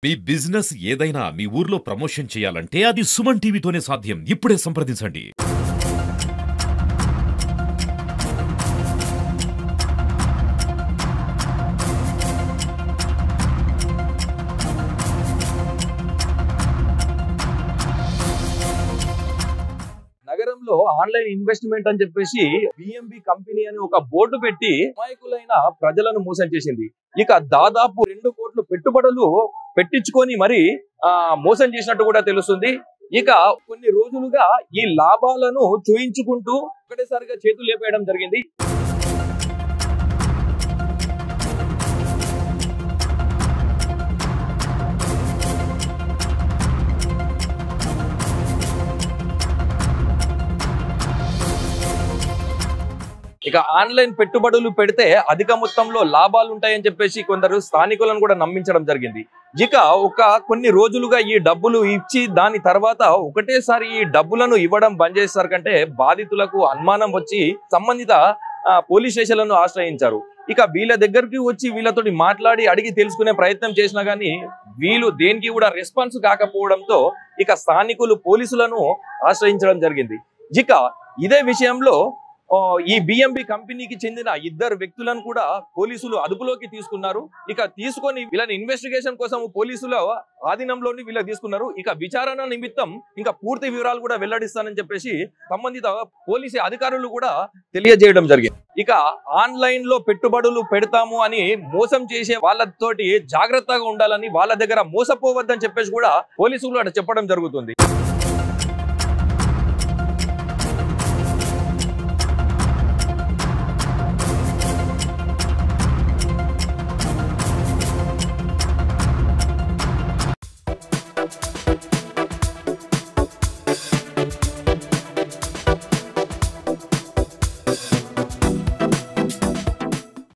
మీ business ఏదైనా మీ ఊర్లో promotion చేయాలంటే అది సుమన్ టీవీతోనే సాధ్యం. ఇప్పుడే సంప్రదించండి. నగరంలో ఆన్లైన్ ఇన్వెస్ట్మెంట్ అని చెప్పేసి బిఎంబి కంపెనీ అని ఒక బోర్డు పెట్టి అమాయకులైన ప్రజలను మోసం చేసింది. ఇక దాదాపు 2 కోట్ల పెట్టుబడులు పెట్టించుకొని మరి మోసం చేసినట్టు కూడా తెలుస్తుంది. ఇక కొన్ని రోజులుగా ఈ లాభాలను చూయించుకుంటూ ఒకటేసారిగా చేతులు లేపేయడం జరిగింది. ఇక ఆన్లైన్ పెట్టుబడులు పెడితే అధిక మొత్తంలో లాభాలు ఉంటాయని చెప్పేసి కొందరు స్థానికులను కూడా నమ్మించడం జరిగింది. ఇక కొన్ని రోజులుగా ఈ డబ్బులు ఇచ్చి దాని తర్వాత ఒకటేసారి ఈ డబ్బులను ఇవ్వడం బంద్ చేస్తారు కంటే బాధితులకు అనుమానం వచ్చి సంబంధిత పోలీస్ స్టేషన్లను ఆశ్రయించారు. ఇక వీళ్ళ దగ్గరికి వచ్చి వీళ్ళతోటి మాట్లాడి అడిగి తెలుసుకునే ప్రయత్నం చేసినా గానీ వీళ్ళు దేనికి కూడా రెస్పాన్స్ కాకపోవడంతో ఇక స్థానికులు పోలీసులను ఆశ్రయించడం జరిగింది. ఇక ఇదే విషయంలో ఈ బిఎంబి కంపెనీకి చెందిన 2 వ్యక్తులను కూడా పోలీసులు అదుపులోకి తీసుకున్నారు. ఇక తీసుకొని వీళ్ళని ఇన్వెస్టిగేషన్ కోసం పోలీసుల ఆధీనంలోని వీళ్ళకి తీసుకున్నారు. ఇక విచారణ నిమిత్తం ఇంకా పూర్తి వివరాలు కూడా వెల్లడిస్తానని చెప్పేసి సంబంధిత పోలీసు అధికారులు కూడా తెలియజేయడం జరిగింది. ఇక ఆన్లైన్ లో పెట్టుబడులు పెడతాము అని మోసం చేసే వాళ్ళతోటి జాగ్రత్తగా ఉండాలని, వాళ్ళ దగ్గర మోసపోవద్దని చెప్పేసి కూడా పోలీసులు చెప్పడం జరుగుతుంది.